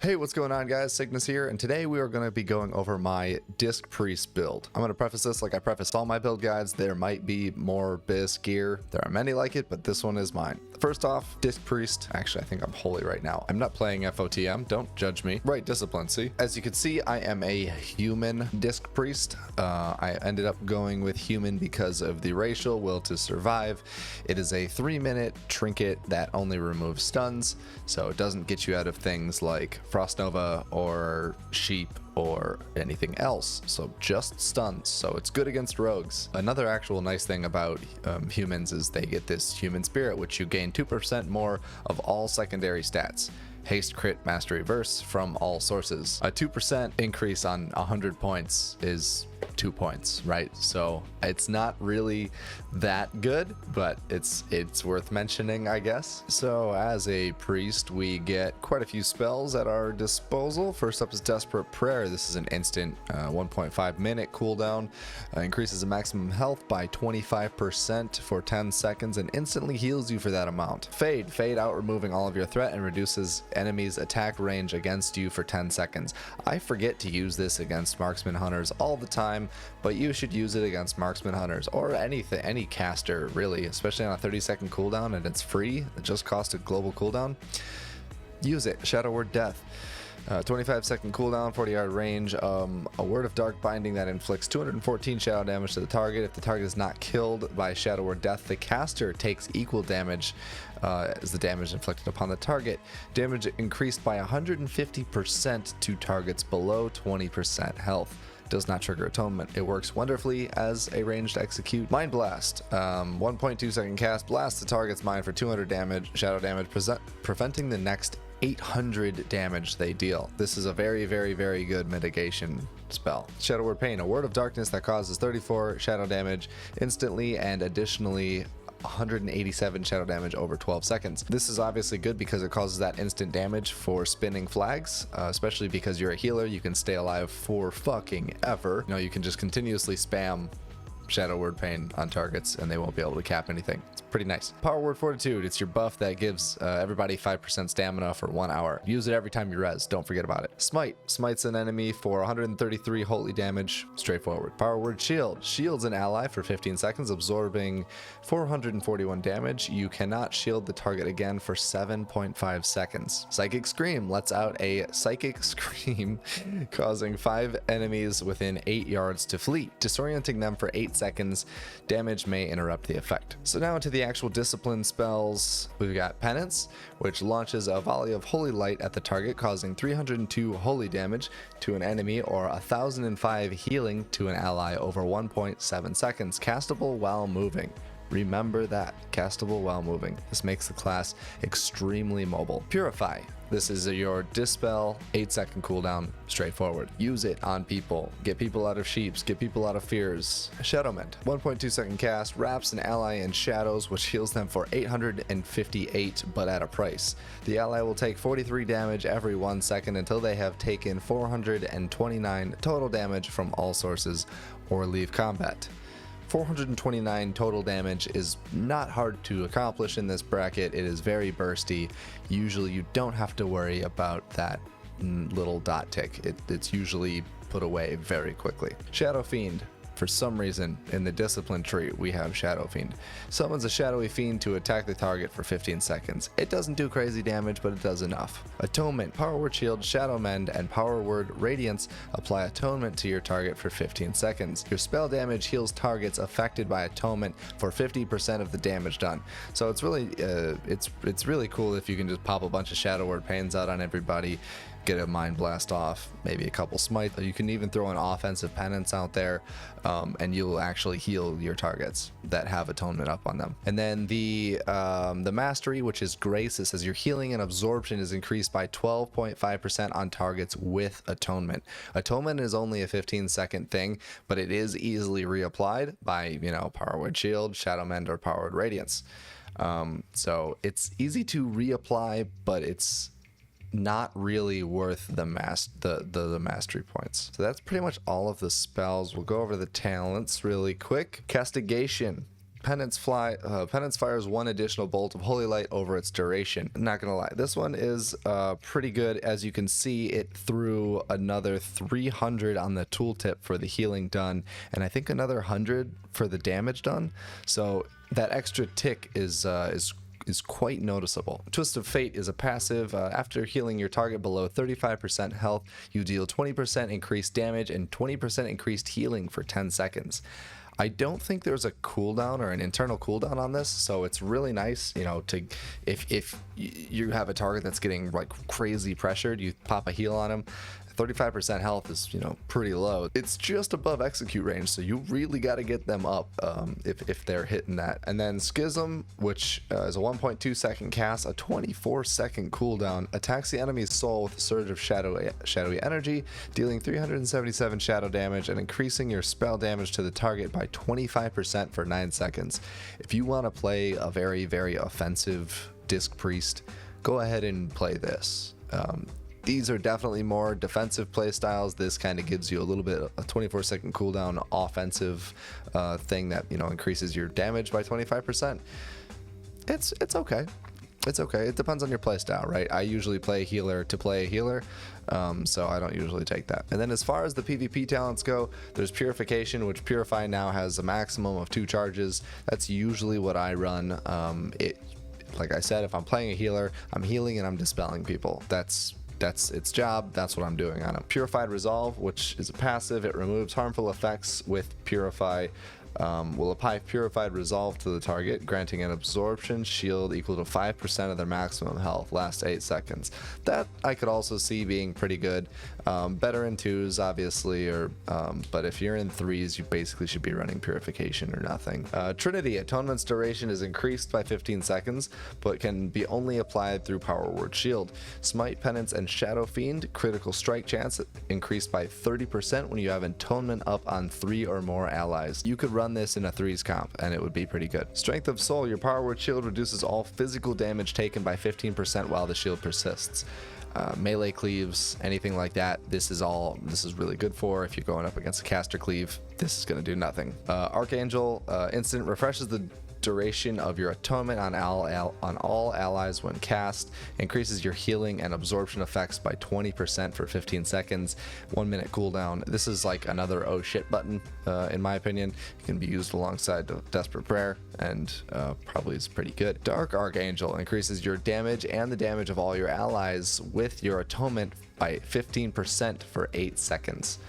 Hey, what's going on, guys? Cygnus here, and today we are going to be going over my Disc Priest build. I'm going to preface this like I prefaced all my build guides. There might be more Bisc gear. There are many like it, but this one is mine. First off, Disc Priest. Actually, I think I'm holy right now. I'm not playing FOTM. Don't judge me. Right, discipline, see? As you can see, I am a human Disc Priest. I ended up going with human because of the racial will to survive. It is a 3-minute trinket that only removes stuns, so it doesn't get you out of things like Frost Nova or Sheep or anything else, so just stuns, so it's good against rogues. Another actual nice thing about humans is they get this human spirit, which you gain 2% more of all secondary stats. Haste, crit, mastery, verse from all sources. A 2% increase on 100 points is 2 points, right? So it's not really that good, but it's worth mentioning, I guess. So as a priest, we get quite a few spells at our disposal. First up is Desperate Prayer. This is an instant 1.5 minute cooldown, increases the maximum health by 25% for 10 seconds and instantly heals you for that amount. Fade out, removing all of your threat and reduces enemies' attack range against you for 10 seconds. I forget to use this against marksman hunters all the time, but you should use it against marksman hunters or any caster, really, especially on a 30-second cooldown, and it's free. It just costs a global cooldown. Use it. Shadow Word Death. 25-second cooldown, 40-yard range. A Word of Dark Binding that inflicts 214 shadow damage to the target. If the target is not killed by Shadow Word Death, the caster takes equal damage as the damage inflicted upon the target. Damage increased by 150% to targets below 20% health. Does not trigger atonement. It works wonderfully as a ranged execute. Mind Blast. 1.2 second cast. Blast the target's mind for 200 damage, shadow damage, preventing the next 800 damage they deal. This is a very, very, very good mitigation spell. Shadow Word Pain. A Word of Darkness that causes 34 shadow damage instantly and additionally 187 shadow damage over 12 seconds. This is obviously good because it causes that instant damage for spinning flags, especially because you're a healer. You can stay alive for fucking ever. You know, you can just continuously spam Shadow Word Pain on targets and they won't be able to cap anything. It's pretty nice. Power Word Fortitude. It's your buff that gives everybody 5% stamina for 1 hour. Use it every time you res. Don't forget about it. Smite. Smites an enemy for 133 holy damage. Straightforward. Power Word Shield. Shields an ally for 15 seconds, absorbing 441 damage. You cannot shield the target again for 7.5 seconds. Psychic Scream lets out a Psychic Scream, causing 5 enemies within 8 yards to flee, disorienting them for 8 seconds. Damage may interrupt the effect. So now into the actual discipline spells. We've got Penance, which launches a volley of holy light at the target, causing 302 holy damage to an enemy or 1005 healing to an ally over 1.7 seconds. Castable while moving. Remember that. Castable while moving. This makes the class extremely mobile. Purify. This is your Dispel, 8-second cooldown, straightforward. Use it on people. Get people out of sheeps. Get people out of fears. Shadow Mend. 1.2 second cast. Wraps an ally in shadows, which heals them for 858, but at a price. The ally will take 43 damage every 1 second until they have taken 429 total damage from all sources or leave combat. 429 total damage is not hard to accomplish in this bracket. It is very bursty. Usually you don't have to worry about that little dot tick. It's usually put away very quickly. Shadow Fiend. For some reason, in the discipline tree, we have Shadow Fiend. Summons a shadowy fiend to attack the target for 15 seconds. It doesn't do crazy damage, but it does enough. Atonement. Power Word Shield, Shadow Mend, and Power Word Radiance apply atonement to your target for 15 seconds. Your spell damage heals targets affected by atonement for 50% of the damage done. So it's really, it's really cool if you can just pop a bunch of Shadow Word Pains out on everybody. Get a Mind Blast off, maybe a couple Smite. You can even throw an offensive penance out there, and you'll actually heal your targets that have atonement up on them. And then the mastery, which is Grace, it says your healing and absorption is increased by 12.5% on targets with atonement. Atonement is only a 15-second thing, but it is easily reapplied by, you know, Power Word Shield, Shadow Mend, or Power Word Radiance. So it's easy to reapply, but it's not really worth the mastery points. So that's pretty much all of the spells. We'll go over the talents really quick. Castigation. Penance fires one additional bolt of holy light over its duration. Not gonna lie, this one is pretty good. As you can see, it threw another 300 on the tooltip for the healing done, and I think another 100 for the damage done. So that extra tick is quite noticeable. Twist of Fate is a passive. After healing your target below 35% health, you deal 20% increased damage and 20% increased healing for 10 seconds. I don't think there's a cooldown or an internal cooldown on this, so it's really nice, you know, to if you have a target that's getting like crazy pressured, you pop a heal on him. 35% health is, you know, pretty low. It's just above execute range, so you really got to get them up if they're hitting that. And then Schism, which is a 1.2 second cast, a 24-second cooldown, attacks the enemy's soul with a surge of shadowy energy, dealing 377 shadow damage and increasing your spell damage to the target by 25% for 9 seconds. If you want to play a very, very offensive Disc Priest, go ahead and play this. These are definitely more defensive play styles. This kind of gives you a little bit a 24-second cooldown offensive thing that, you know, increases your damage by 25%. It's okay. It's okay. It depends on your play style, right? I usually play healer to play a healer, so I don't usually take that. And then as far as the PvP talents go, there's Purification, which Purify now has a maximum of 2 charges. That's usually what I run. Like I said, if I'm playing a healer, I'm healing and I'm dispelling people. That's its job. That's what I'm doing on it. Purified Resolve, which is a passive. It removes harmful effects with Purify. Will apply Purified Resolve to the target, granting an absorption shield equal to 5% of their maximum health, lasts 8 seconds. That I could also see being pretty good. Better in 2s, obviously, but if you're in 3s, you basically should be running Purification or nothing. Trinity, Atonement's duration is increased by 15 seconds, but can be only applied through Power Word Shield. Smite, Penance, and Shadow Fiend, critical strike chance increased by 30% when you have Atonement up on 3 or more allies. You could run this in a 3s comp and it would be pretty good. Strength of Soul, your Power Word Shield reduces all physical damage taken by 15% while the shield persists. Melee cleaves, anything like that, this is really good for. If you're going up against a caster cleave, this is going to do nothing. Archangel, instant refreshes the duration of your atonement on all allies when cast, increases your healing and absorption effects by 20% for 15 seconds, 1 minute cooldown. This is like another oh shit button, in my opinion. It can be used alongside Desperate Prayer and probably is pretty good. Dark Archangel increases your damage and the damage of all your allies with your atonement by 15% for 8 seconds.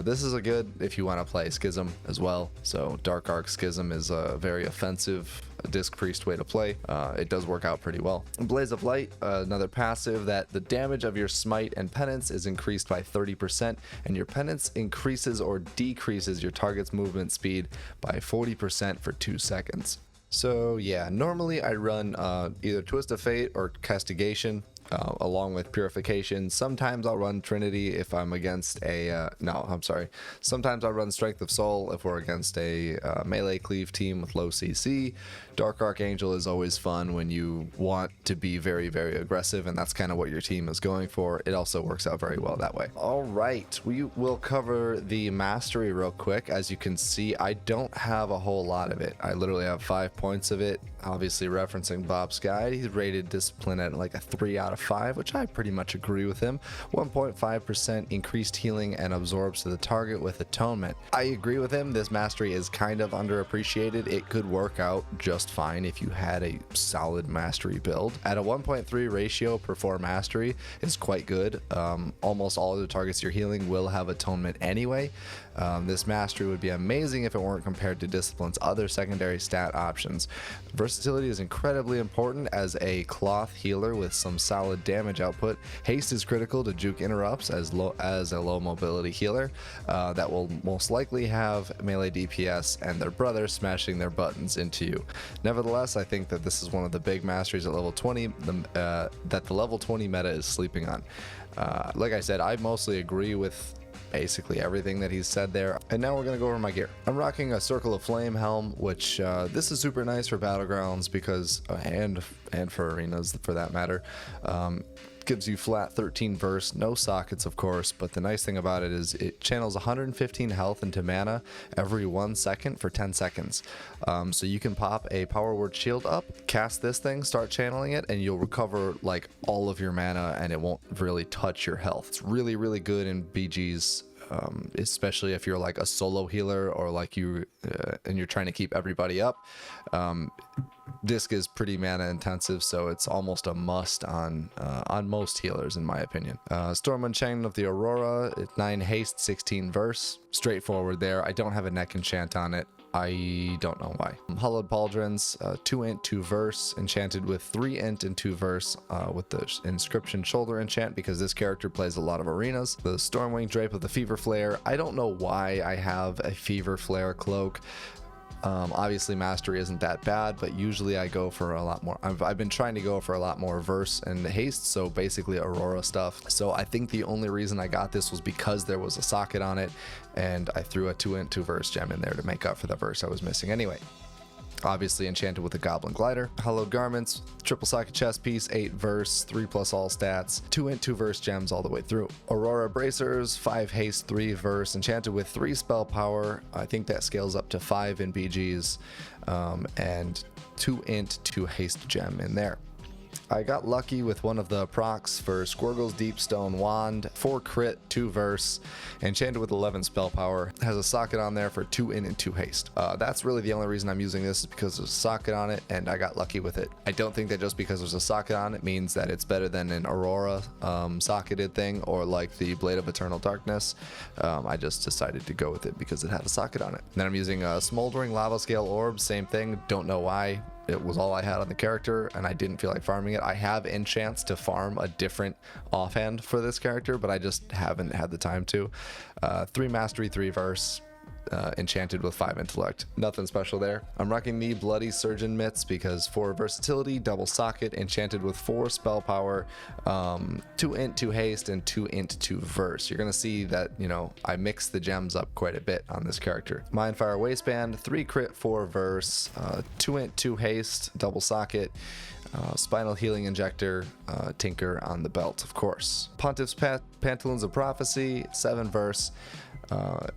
This is a good if you want to play Schism as well. So Dark Arc Schism is a very offensive Disc Priest way to play. It does work out pretty well. Blaze of Light, another passive that the damage of your Smite and Penance is increased by 30%, and your Penance increases or decreases your target's movement speed by 40% for 2 seconds. So yeah, normally I run either Twist of Fate or Castigation. Along with Purification. Sometimes I'll run Trinity if I'm against sometimes I'll run Strength of Soul if we're against a melee cleave team with low CC. Dark Archangel is always fun when you want to be very, very aggressive, and that's kind of what your team is going for. It also works out very well that way. All right, we will cover the mastery real quick. As you can see, I don't have a whole lot of it. I literally have 5 points of it. Obviously referencing Bob's guide, he's rated Discipline at like a 3 out of 5, which I pretty much agree with him. 1.5% increased healing and absorbs to the target with Atonement. I agree with him. This mastery is kind of underappreciated. It could work out just fine if you had a solid mastery build. At a 1.3 ratio per 4 mastery is quite good. Almost all of the targets you're healing will have Atonement anyway. This mastery would be amazing if it weren't compared to Discipline's other secondary stat options. Versatility is incredibly important as a cloth healer with some solid damage output. Haste is critical to juke interrupts as a low mobility healer that will most likely have melee DPS and their brother smashing their buttons into you. Nevertheless, I think that this is one of the big masteries at level 20 that the level 20 meta is sleeping on. Like I said, I mostly agree with basically everything that he's said there. And now we're gonna go over my gear. I'm rocking a Circle of Flame helm, which this is super nice for battlegrounds because and for arenas for that matter. gives you flat 13 verse, no sockets of course, but the nice thing about it is it channels 115 health into mana every 1 second for 10 seconds. So you can pop a power word shield up, cast this thing, start channeling it, and you'll recover like all of your mana and it won't really touch your health. It's really, really good in BGs. Especially if you're like a solo healer or like you and you're trying to keep everybody up. Disc is pretty mana intensive, so it's almost a must on most healers in my opinion. Stormwind Chain of the Aurora, 9 haste, 16 verse, straightforward there. I don't have a neck enchant on it. I don't know why. Hollowed Pauldrons, 2 int, 2 verse, enchanted with 3 int and 2 verse with the Inscription Shoulder enchant because this character plays a lot of arenas. The Stormwing Drape of the Fever Flare. I don't know why I have a Fever Flare cloak. Obviously mastery isn't that bad, but usually I go for a lot more. I've been trying to go for a lot more verse and haste, so basically Aurora stuff. So I think the only reason I got this was because there was a socket on it and I threw a 2 int 2 verse gem in there to make up for the verse I was missing anyway. Obviously enchanted with a Goblin Glider. Hallowed Garments, triple socket chest piece, 8 verse, 3+ all stats, 2 int 2 verse gems all the way through. Aurora Bracers, 5 haste, 3 verse, enchanted with 3 spell power. I think that scales up to 5 in BGs, and 2 int 2 haste gem in there. I got lucky with one of the procs for Squirgle's Deepstone Wand, 4 crit, 2 verse, enchanted with 11 spell power, has a socket on there for 2 int and 2 haste. That's really the only reason I'm using this is because there's a socket on it and I got lucky with it. I don't think that just because there's a socket on it means that it's better than an Aurora socketed thing or like the Blade of Eternal Darkness. I just decided to go with it because it had a socket on it. Then I'm using a Smoldering Lava Scale Orb, same thing, don't know why. It was all I had on the character and I didn't feel like farming it. I have enchants to farm a different offhand for this character, but I just haven't had the time to. 3 mastery, 3 verse, enchanted with 5 intellect. Nothing special there. I'm rocking the Bloody Surgeon Mitts because 4 versatility, double socket, enchanted with 4 spell power, 2 int 2 haste, and 2 int 2 verse. You're gonna see that, you know, I mix the gems up quite a bit on this character. Mindfire Waistband, 3 crit, 4 verse, 2 int 2 haste, double socket, Spinal Healing Injector, Tinker on the belt, of course. Pontiff's Pantaloons of Prophecy, 7 verse,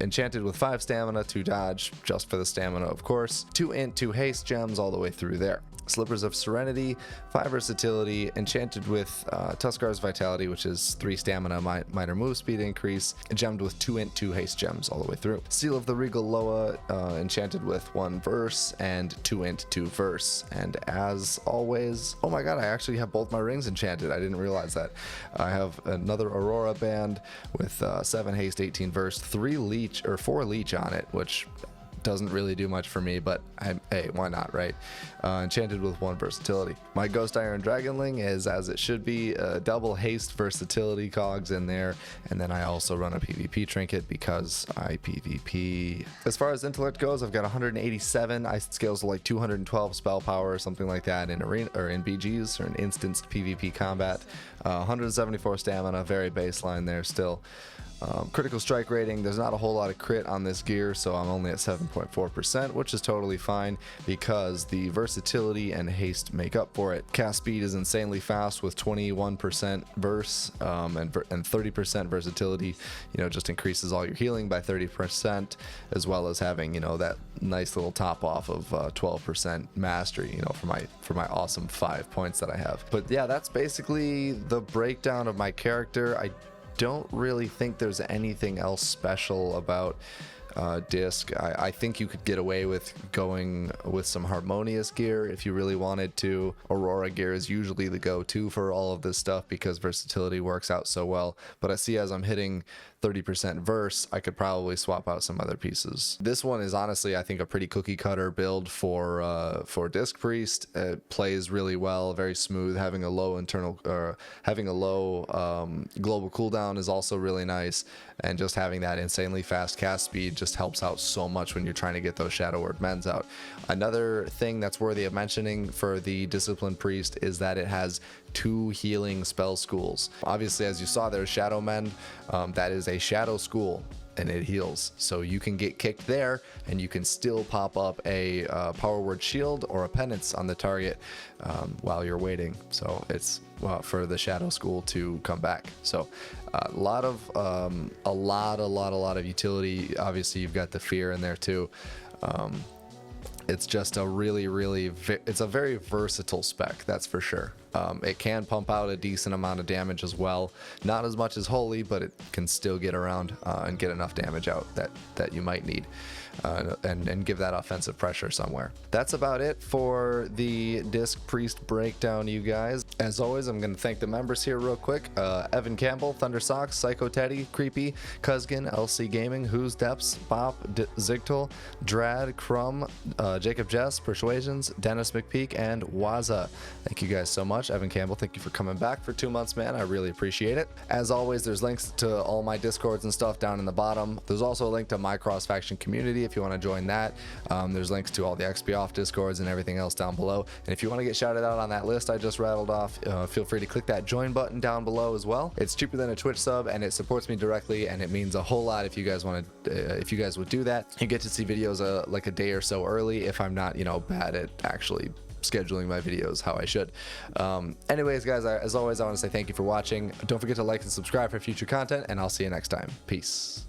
enchanted with 5 stamina, 2 dodge, just for the stamina of course, 2 int 2 haste gems all the way through there. Slippers of Serenity, 5 versatility, enchanted with Tuskar's Vitality, which is 3 stamina, minor move speed increase, gemmed with 2 int 2 haste gems all the way through. Seal of the Regal Loa, enchanted with 1 verse and 2 int 2 verse. And as always, oh my god, I actually have both my rings enchanted. I didn't realize that. I have another Aurora band with 7 haste, 18 verse, 4 leech on it, which doesn't really do much for me, but hey, why not, right? Enchanted with 1 versatility. My Ghost Iron Dragonling is as it should be, double haste versatility cogs in there, and then I also run a PvP trinket because I PvP. As far as intellect goes, I've got 187. I scales to like 212 spell power or something like that in arena or in BGs or in instanced PvP combat. 174 stamina, very baseline there still. Critical strike rating, there's not a whole lot of crit on this gear, so I'm only at 7.4%, which is totally fine because the versatility and haste make up for it. Cast speed is insanely fast with 21% verse and 30% versatility. You know, just increases all your healing by 30%, as well as having, you know, that nice little top off of 12% mastery, you know, for my awesome 5 points that I have. But yeah, that's basically the breakdown of my character. I don't really think there's anything else special about Disc. I think you could get away with going with some Harmonious gear if you really wanted to. Aurora gear is usually the go-to for all of this stuff because versatility works out so well, but I see as I'm hitting 30% verse, I could probably swap out some other pieces. This one is honestly, I think, a pretty cookie cutter build for Disc Priest. It plays really well, very smooth. Having a low global cooldown is also really nice, and just having that insanely fast cast speed just helps out so much when you're trying to get those Shadow Word Mends out. Another thing that's worthy of mentioning for the Discipline Priest is that it has 2 healing spell schools. Obviously, as you saw, there's Shadow Mend. That is a Shadow School, and it heals. So you can get kicked there, and you can still pop up a power word shield or a penance on the target while you're waiting. So it's for the Shadow School to come back. So a lot of utility. Obviously, you've got the fear in there too. It's just a it's a very versatile spec, that's for sure. It can pump out a decent amount of damage as well. Not as much as Holy, but it can still get around and get enough damage out that you might need, and give that offensive pressure somewhere. That's about it for the Disc Priest breakdown, you guys. As always, I'm going to thank the members here real quick. Evan Campbell, Thunder Socks, Psycho Teddy, Creepy, Cuzgin, LC Gaming, Who's Depths, Bop, Zigtal, Drad, Crumb, Jacob Jess, Persuasions, Dennis McPeak, and Waza. Thank you guys so much. Evan Campbell, thank you for coming back for 2 months, man. I really appreciate it. As always, there's links to all my Discords and stuff down in the bottom. There's also a link to my cross-faction community if you want to join that. There's links to all the XP off Discords and everything else down below. And if you want to get shouted out on that list I just rattled off, feel free to click that join button down below as well. It's cheaper than a Twitch sub, and it supports me directly, and it means a whole lot if you guys want to. If you guys would do that, you get to see videos like a day or so early if I'm not, bad at actually scheduling my videos how I should. Anyways, guys, as always, I want to say thank you for watching. Don't forget to like and subscribe for future content, and I'll see you next time. Peace.